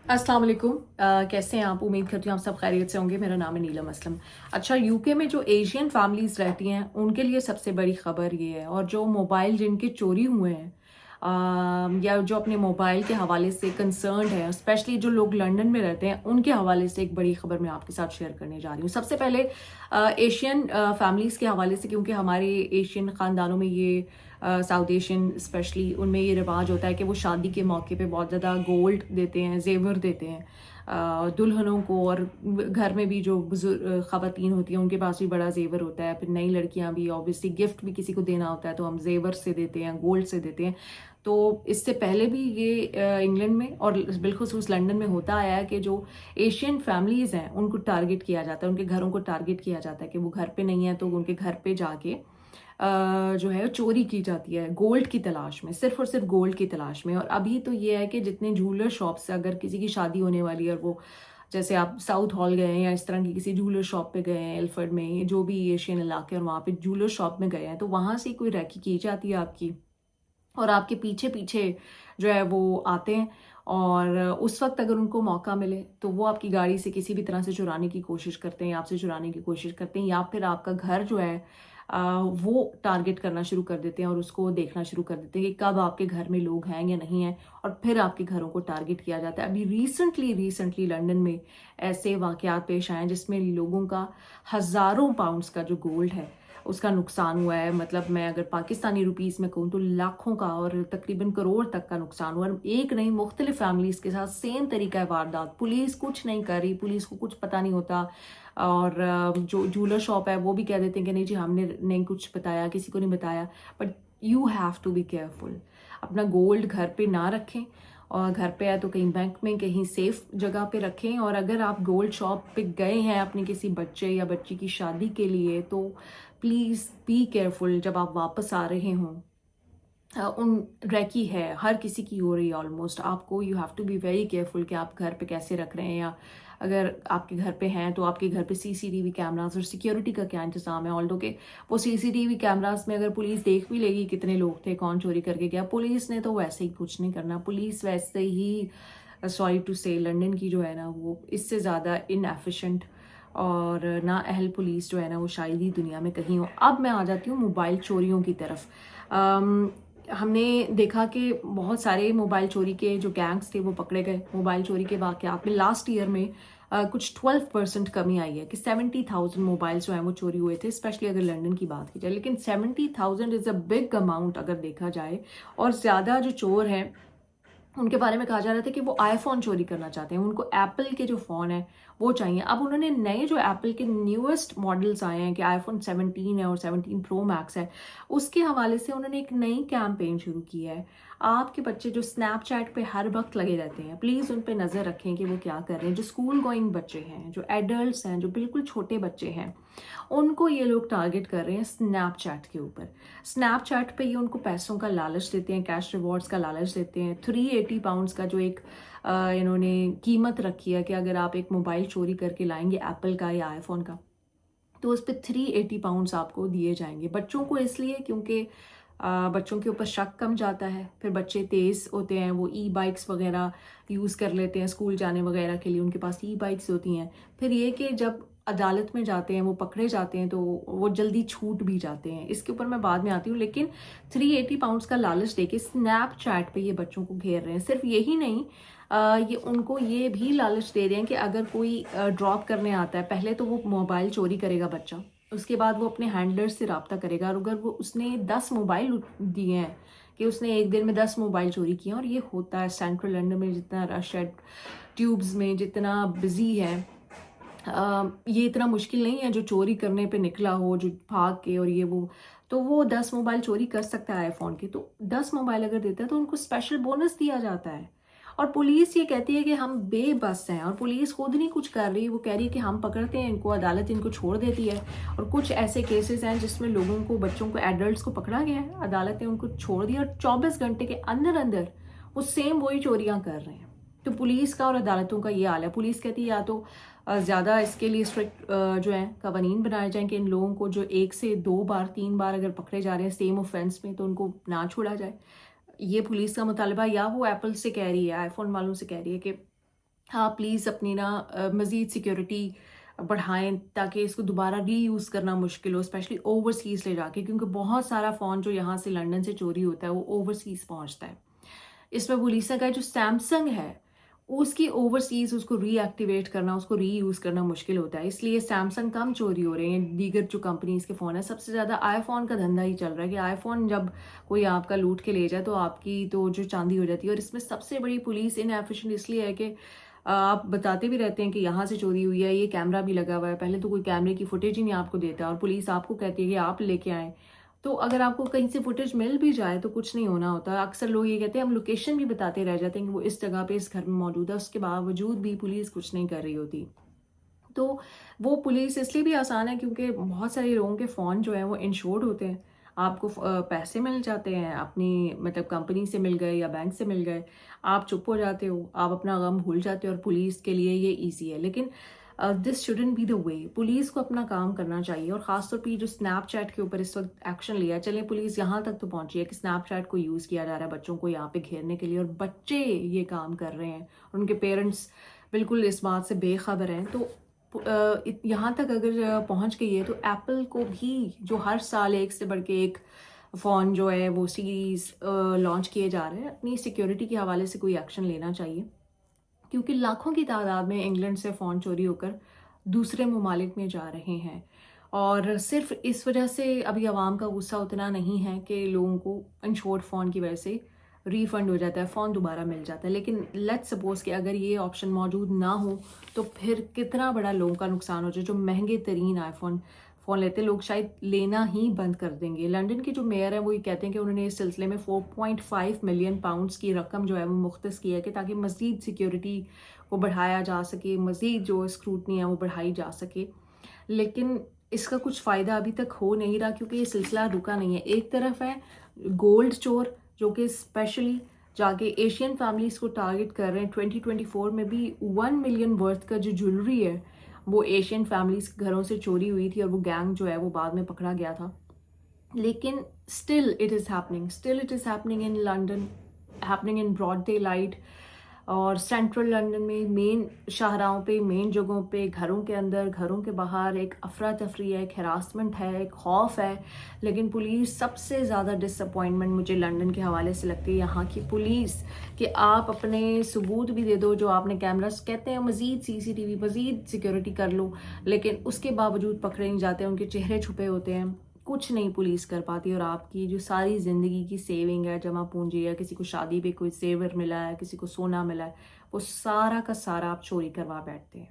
अस्सलाम वालेकुम। कैसे हैं आप? उम्मीद करती हूँ आप सब खैरियत से होंगे। मेरा नाम है नीलम असलम। अच्छा, यूके में जो एशियन फैमिलीज़ रहती हैं उनके लिए सबसे बड़ी ख़बर ये है, और जो मोबाइल जिनके चोरी हुए हैं या जो अपने मोबाइल के हवाले से कंसर्न्ड है, स्पेशली जो लोग लंदन में रहते हैं उनके हवाले से एक बड़ी ख़बर मैं आपके साथ शेयर करने जा रही हूँ। सबसे पहले एशियन फैमिलीज़ के हवाले से, क्योंकि हमारे एशियन ख़ानदानों में ये साउथ एशियन स्पेशली उनमें ये रिवाज होता है कि वो शादी के मौके पे बहुत ज़्यादा गोल्ड देते हैं, जेवर देते हैं दुल्हनों को। और घर में भी जो बुजुर्ग ख़वातीन होती हैं उनके पास भी बड़ा जेवर होता है। फिर नई लड़कियां भी ऑब्वियसली गिफ्ट भी किसी को देना होता है तो हम जेवर से देते हैं, गोल्ड से देते हैं। तो इससे पहले भी ये इंग्लैंड में और बिलखुसूस लंदन में होता आया है कि जो एशियन फैमिलीज़ हैं उनको टारगेट किया जाता है, उनके घरों को टारगेट किया जाता है कि वो घर पे नहीं है तो उनके घर पे जाके जो है चोरी की जाती है गोल्ड की तलाश में, सिर्फ और सिर्फ गोल्ड की तलाश में। और अभी तो ये है कि जितने ज्वेलर शॉप से अगर किसी की शादी होने वाली है और वो, जैसे आप साउथ हॉल गए हैं या इस तरह की किसी ज्वेलर शॉप पे गए हैं एल्फर्ड में, जो भी एशियन इलाके और वहाँ पे ज्वेलर शॉप में गए हैं, तो वहाँ से कोई रैकी की जाती है आपकी, और आपके पीछे पीछे जो है वो आते हैं। और उस वक्त अगर उनको मौका मिले तो वो आपकी गाड़ी से किसी भी तरह से चुराने की कोशिश करते हैं, या आपसे चुराने की कोशिश करते हैं, या फिर आपका घर जो है वो टारगेट करना शुरू कर देते हैं और उसको देखना शुरू कर देते हैं कि कब आपके घर में लोग हैं या नहीं हैं, और फिर आपके घरों को टारगेट किया जाता है। अभी रिसेंटली लंदन में ऐसे वाकयात पेश आए हैं जिसमें लोगों का हज़ारों पाउंड्स का जो गोल्ड है उसका नुकसान हुआ है। मतलब मैं अगर पाकिस्तानी रुपीस में कहूँ तो लाखों का और तकरीबन करोड़ तक का नुकसान हुआ। और एक नहीं, मुख्तलिफ फैमिलीज के साथ सेम तरीका है वारदात। पुलिस कुछ नहीं कर रही, पुलिस को कुछ पता नहीं होता। और जो ज्वेलर शॉप है वो भी कह देते हैं कि नहीं जी हमने नहीं कुछ बताया, किसी को नहीं बताया। But you have to be careful. अपना गोल्ड घर पे ना रखें, और घर पे है तो कहीं बैंक में, कहीं सेफ जगह पे रखें। और अगर आप गोल्ड शॉप पे गए हैं अपने किसी बच्चे या बच्ची की शादी के लिए तो प्लीज़ बी केयरफुल जब आप वापस आ रहे हों। उन रैकी है, हर किसी की हो रही है ऑलमोस्ट। आपको you have to be very careful कि आप घर पे कैसे रख रहे हैं, या अगर आपके घर पे हैं तो आपके घर पे सीसीटीवी कैमरास और सिक्योरिटी का क्या इंतजाम है। ऑल्दो के वो सीसीटीवी कैमरास में अगर पुलिस देख भी लेगी कितने लोग थे, कौन चोरी करके गया, पुलिस ने तो वैसे ही कुछ नहीं करना। पुलिस वैसे ही, सॉरी टू से, लंदन की जो है ना वो इससे ज़्यादा इनएफिशिएंट और ना अहल पुलिस जो है ना वो शायद ही दुनिया में कहीं हो। अब मैं आ जाती हूँ मोबाइल चोरियों की तरफ। हमने देखा कि बहुत सारे मोबाइल चोरी के जो गैंग्स थे वो पकड़े गए। मोबाइल चोरी के वाकयात में लास्ट ईयर में कुछ 12% कमी आई है कि 70,000 मोबाइल्स जो हैं वो चोरी हुए थे, स्पेशली अगर लंदन की बात की जाए। लेकिन 70,000 इज़ अ बिग अमाउंट अगर देखा जाए। और ज़्यादा जो चोर हैं उनके बारे में कहा जा रहा था कि वो आईफोन चोरी करना चाहते हैं, उनको एप्पल के जो फ़ोन है वो चाहिए। अब उन्होंने नए जो एप्पल के न्यूएस्ट मॉडल्स आए हैं कि आईफोन 17 है और 17 प्रो मैक्स है, उसके हवाले से उन्होंने एक नई कैंपेन शुरू की है। आपके बच्चे जो स्नैपचैट पे हर वक्त लगे रहते हैं, प्लीज़ उन पे नज़र रखें कि वो क्या कर रहे हैं। जो स्कूल गोइंग बच्चे हैं, जो एडल्ट्स हैं, जो बिल्कुल छोटे बच्चे हैं, उनको ये लोग टारगेट कर रहे हैं स्नैपचैट के ऊपर। स्नैपचैट पे ये उनको पैसों का लालच देते हैं, कैश रिवॉर्ड्स का लालच देते हैं। 380 पाउंड्स का जो एक इन्होंने कीमत रखी है कि अगर आप एक मोबाइल चोरी करके लाएंगे एप्पल का या आईफोन का तो उस पर 380 पाउंड्स आपको दिए जाएंगे। बच्चों को इसलिए क्योंकि बच्चों के ऊपर शक कम जाता है। फिर बच्चे तेज़ होते हैं, वो ई बाइक्स वगैरह यूज़ कर लेते हैं स्कूल जाने वगैरह के लिए, उनके पास ई बाइक्स होती हैं। फिर ये कि जब अदालत में जाते हैं, वो पकड़े जाते हैं तो वो जल्दी छूट भी जाते हैं। इसके ऊपर मैं बाद में आती हूँ। लेकिन 380 पाउंड्स का लालच देके स्नैपचैट पे ये बच्चों को घेर रहे हैं। सिर्फ यही नहीं, ये उनको ये भी लालच दे रहे हैं कि अगर कोई ड्रॉप करने आता है, पहले तो वो मोबाइल चोरी करेगा बच्चा, उसके बाद वो अपने हैंडलर से रब्ता करेगा। और अगर वो उसने 10 मोबाइल दिए हैं कि उसने एक दिन में 10 मोबाइल चोरी किए हैं, और ये होता है सेंट्रल लंदन में, जितना रश है ट्यूब्स में, जितना बिजी है, ये इतना मुश्किल नहीं है जो चोरी करने पे निकला हो, जो भाग के और ये वो 10 मोबाइल चोरी कर सकता है आईफोन के। तो 10 मोबाइल अगर देता है तो उनको स्पेशल बोनस दिया जाता है। और पुलिस ये कहती है कि हम बेबस हैं, और पुलिस खुद नहीं कुछ कर रही। वो कह रही है कि हम पकड़ते हैं इनको, अदालत इनको छोड़ देती है। और कुछ ऐसे केसेस हैं जिसमें लोगों को, बच्चों को, एडल्ट्स को पकड़ा गया है, अदालत ने उनको छोड़ दिया, और 24 घंटे के अंदर अंदर वो सेम वही चोरियां कर रहे हैं। तो पुलिस का और अदालतों का ये हाल है। पुलिस कहती है या तो ज़्यादा इसके लिए स्ट्रिक्ट जो है कवानीन बनाए जाएं कि इन लोगों को जो 1 से 2 बार 3 बार अगर पकड़े जा रहे हैं सेम ऑफेंस में तो उनको ना छोड़ा जाए, ये पुलिस का मुतालबा। या वो एप्पल से कह रही है, आईफोन वालों से कह रही है कि हाँ, प्लीज़ अपनी ना मज़ीद सिक्योरिटी बढ़ाएँ ताकि इसको दोबारा रीयूज़ करना मुश्किल हो, स्पेशली ओवरसीज़ ले जाके, क्योंकि बहुत सारा फ़ोन जो यहाँ से लंदन से चोरी होता है वो ओवरसीज़ पहुँचता है। इसमें पुलिस ने कहा जो सैमसंग है, उसकी ओवरसीज़ उसको रीएक्टिवेट करना, उसको रीयूज़ करना मुश्किल होता है। इसलिए सैमसंग कम चोरी हो रहे हैं, दीगर जो कंपनीज़ के फ़ोन हैं। सबसे ज़्यादा आईफ़ोन का धंधा ही चल रहा है कि आईफ़ोन जब कोई आपका लूट के ले जाए तो आपकी तो जो चाँदी हो जाती है। और इसमें सबसे बड़ी पुलिस इनएफिशिएंट इसलिए है कि आप बताते भी रहते हैं कि यहाँ से चोरी हुई है, ये कैमरा भी लगा हुआ है। पहले तो कोई कैमरे की फुटेज ही नहीं आपको देता और पुलिस आपको कहती है कि आप लेके आएँ। तो अगर आपको कहीं से फुटेज मिल भी जाए तो कुछ नहीं होना होता। अक्सर लोग ये कहते हैं, हम लोकेशन भी बताते रह जाते हैं कि वो इस जगह पे इस घर में मौजूद है, उसके बावजूद भी पुलिस कुछ नहीं कर रही होती। तो वो पुलिस इसलिए भी आसान है क्योंकि बहुत सारे लोगों के फ़ोन जो हैं वो इंश्योर्ड होते हैं। आपको पैसे मिल जाते हैं अपनी, मतलब कंपनी से मिल गए या बैंक से मिल गए। आप चुप हो जाते हो, आप अपना गम भूल जाते हो और पुलिस के लिए ये ईज़ी है। लेकिन this shouldn't be the way. Police को अपना काम करना चाहिए और ख़ास तौर पे ये जो स्नैपचैट के ऊपर इस वक़्त एक्शन लिया है, चलिए पुलिस यहाँ तक तो पहुँची है कि स्नैपचैट को यूज़ किया जा रहा है बच्चों को यहाँ पे घेरने के लिए, और बच्चे ये काम कर रहे हैं और उनके पेरेंट्स बिल्कुल इस बात से बेखबर हैं। तो यहाँ तक अगर पहुँच गई है तो एप्पल को भी, जो हर साल एक से बढ़ के एक फ़ोन जो है वो सीरीज़ लॉन्च किए जा रहे हैं, अपनी सिक्योरिटी के हवाले से कोई एक्शन लेना चाहिए। क्योंकि लाखों की तादाद में इंग्लैंड से फ़ोन चोरी होकर दूसरे ममालिक में जा रहे हैं। और सिर्फ़ इस वजह से अभी अवाम का गुस्सा उतना नहीं है कि लोगों को इंश्योर्ड फ़ोन की वजह से रिफ़ंड हो जाता है, फ़ोन दोबारा मिल जाता है। लेकिन लेट्स सपोज़ कि अगर ये ऑप्शन मौजूद ना हो, तो फिर कितना बड़ा लोगों का नुकसान हो जाए। जो महँगे तरीन आईफ़ोन फ़ोन लेते हैं, लोग शायद लेना ही बंद कर देंगे। लंदन के जो मेयर हैं वो ये कहते हैं कि उन्होंने इस सिलसिले में 4.5 मिलियन पाउंड्स की रकम जो है वो मुख्तस की है कि ताकि मज़ीद सिक्योरिटी को बढ़ाया जा सके, मज़ीद जो स्क्रूटनी है वो बढ़ाई जा सके। लेकिन इसका कुछ फ़ायदा अभी तक हो नहीं रहा क्योंकि ये सिलसिला रुका नहीं है। एक तरफ है गोल्ड चोर जो कि स्पेशली जाके एशियन फैमिलीज़ को टारगेट कर रहे हैं। 2024 में भी 1 मिलियन वर्थ का जो ज्वेलरी है वो एशियन फैमिलीज़ के घरों से चोरी हुई थी और वो गैंग जो है वो बाद में पकड़ा गया था। लेकिन still it is happening in London, happening in broad daylight. और सेंट्रल लंदन में मेन शाहराहों पे, मेन जगहों पे, घरों के अंदर, घरों के बाहर एक अफरा तफरी है, एक हरासमेंट है, एक खौफ है। लेकिन पुलिस, सबसे ज़्यादा डिसअपॉइंटमेंट मुझे लंदन के हवाले से लगती है यहाँ की पुलिस, कि आप अपने सबूत भी दे दो जो आपने कैमरास, कहते हैं मज़ीद सीसीटीवी, मज़ीद सिक्योरिटी कर लो, लेकिन उसके बावजूद पकड़े नहीं जाते, उनके चेहरे छुपे होते हैं। कुछ नहीं पुलिस कर पाती और आपकी जो सारी ज़िंदगी की सेविंग है, जमा पूंजी है, किसी को शादी पे कोई ज़ेवर मिला है, किसी को सोना मिला है, वो सारा का सारा आप चोरी करवा बैठते हैं।